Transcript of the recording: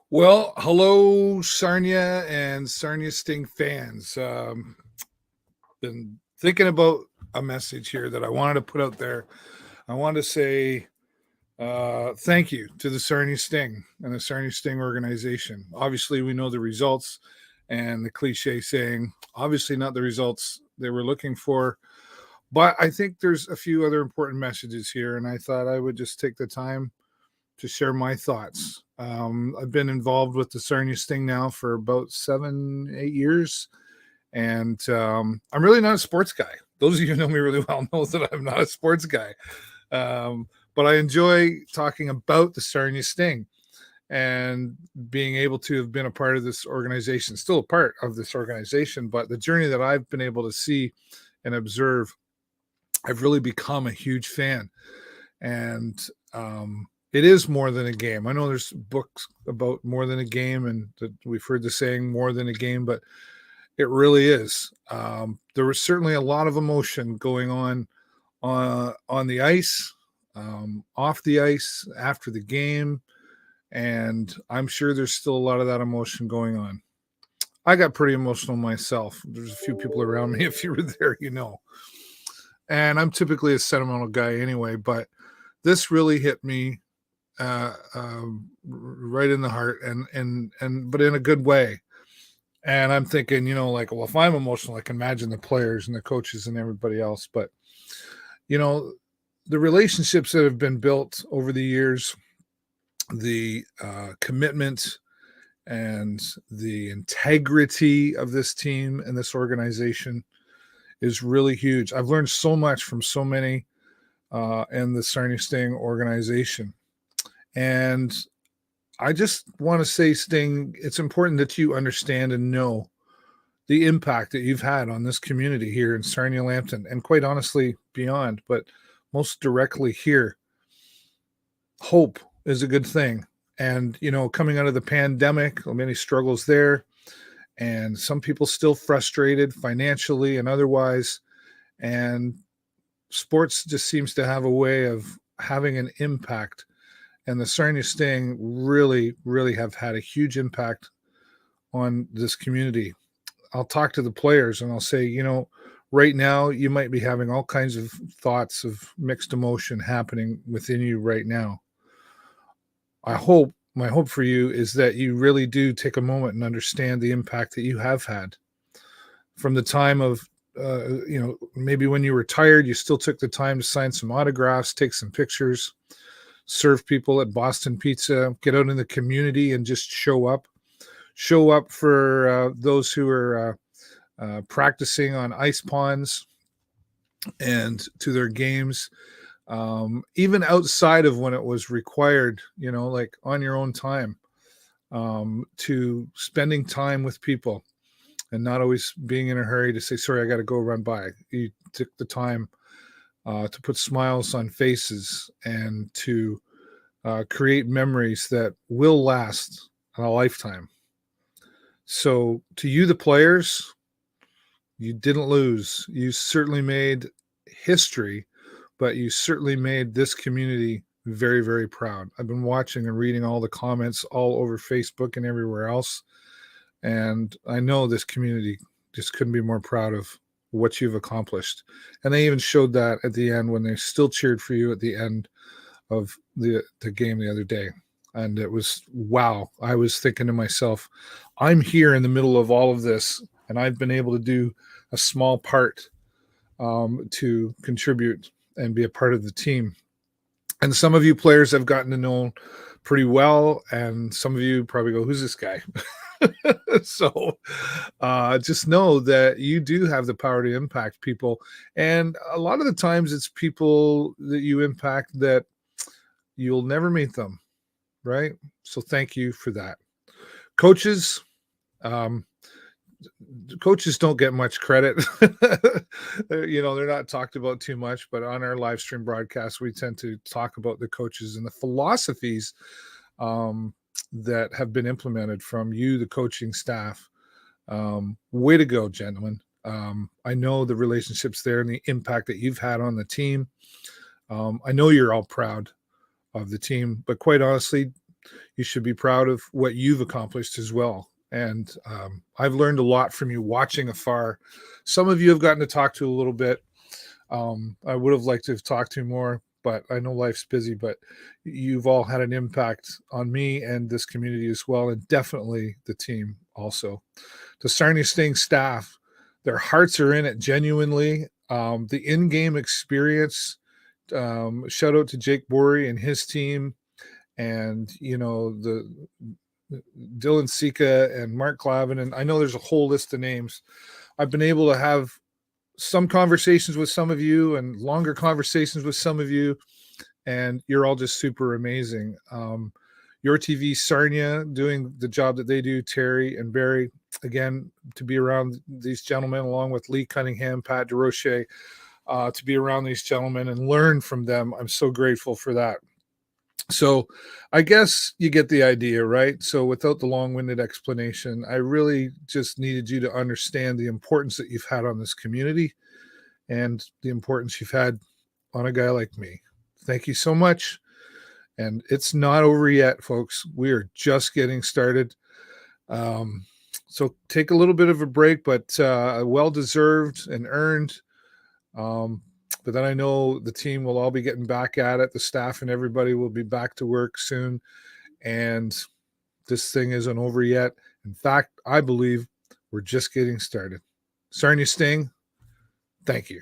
Well, hello, Sarnia and Sarnia Sting fans. Been thinking about a message here that I wanted to put out there. I want to say thank you to the Sarnia Sting and the Sarnia Sting organization. Obviously, we know the results and the cliche saying, obviously, not the results they were looking for. But I think there's a few other important messages here, and I thought I would just take the time to share my thoughts. I've been involved with the Sarnia Sting now for about 7, 8 years, and I'm really not a sports guy. Those of you who know me really well know that I'm not a sports guy, but I enjoy talking about the Sarnia Sting and being able to have been a part of this organization, still a part of this organization, but the journey that I've been able to see and observe, I've really become a huge fan. And it is more than a game. I know there's books about more than a game, and that we've heard the saying more than a game, but it really is. There was certainly a lot of emotion going on the ice, off the ice, after the game, and I'm sure there's still a lot of that emotion going on. I got pretty emotional myself. There's a few people around me. If you were there, you know. And I'm typically a sentimental guy anyway, but this really hit me right in the heart, and but in a good way. And I'm thinking, like, well, if I'm emotional, I can imagine the players and the coaches and everybody else. But you know, the relationships that have been built over the years, the commitment and the integrity of this team and this organization is really huge. I've learned so much from so many in the Sarnia Sting organization. And I just want to say, Sting, it's important that you understand and know the impact that you've had on this community here in Sarnia Lambton, and quite honestly, beyond, but most directly here. Hope is a good thing. And, coming out of the pandemic, many struggles there, and some people still frustrated financially and otherwise. And sports just seems to have a way of having an impact, and the Sarnia Sting really, really have had a huge impact on this community. I'll talk to the players and I'll say, right now you might be having all kinds of thoughts of mixed emotion happening within you right now. My hope for you is that you really do take a moment and understand the impact that you have had from the time of, maybe when you were tired, you still took the time to sign some autographs, take some pictures, serve people at Boston Pizza, get out in the community and just show up. Show up for those who are practicing on ice ponds and to their games, even outside of when it was required, like on your own time, to spending time with people and not always being in a hurry to say, sorry, I got to go run by. You took the time to put smiles on faces and to create memories that will last a lifetime. So to you, the players, you didn't lose. You certainly made history, but you certainly made this community very, very proud. I've been watching and reading all the comments all over Facebook and everywhere else. And I know this community just couldn't be more proud of what you've accomplished. And they even showed that at the end when they still cheered for you at the end of the game the other day. And it was, wow. I was thinking to myself, I'm here in the middle of all of this, and I've been able to do a small part to contribute and be a part of the team. And some of you players I've gotten to know pretty well, and some of you probably go, who's this guy? So just know that you do have the power to impact people. And a lot of the times it's people that you impact that you'll never meet them, right? So thank you for that. Coaches, coaches don't get much credit. They're not talked about too much, but on our live stream broadcast, we tend to talk about the coaches and the philosophies that have been implemented from you, the coaching staff. Way to go, gentlemen. I know the relationships there and the impact that you've had on the team. I know you're all proud of the team, but quite honestly, you should be proud of what you've accomplished as well. And I've learned a lot from you watching afar. Some of you have gotten to talk to a little bit. I would have liked to have talked to more, but I know life's busy. But you've all had an impact on me and this community as well, and definitely the team also. The Sarnia Sting staff, their hearts are in it genuinely. The in-game experience, shout out to Jake Bory and his team, and the Dylan Sika and Mark Clavin, and I know there's a whole list of names. I've been able to have some conversations with some of you and longer conversations with some of you, and you're all just super amazing. Your TV Sarnia doing the job that they do, Terry and Barry, again, to be around these gentlemen along with Lee Cunningham, Pat DeRoche, to be around these gentlemen and learn from them. I'm so grateful for that. So I guess you get the idea, right? So without the long-winded explanation, I really just needed you to understand the importance that you've had on this community and the importance you've had on a guy like me. Thank you so much. And it's not over yet, folks. We are just getting started. So take a little bit of a break, but well-deserved and earned. But then I know the team will all be getting back at it. The staff and everybody will be back to work soon. And this thing isn't over yet. In fact, I believe we're just getting started. Sarnia Sting, thank you.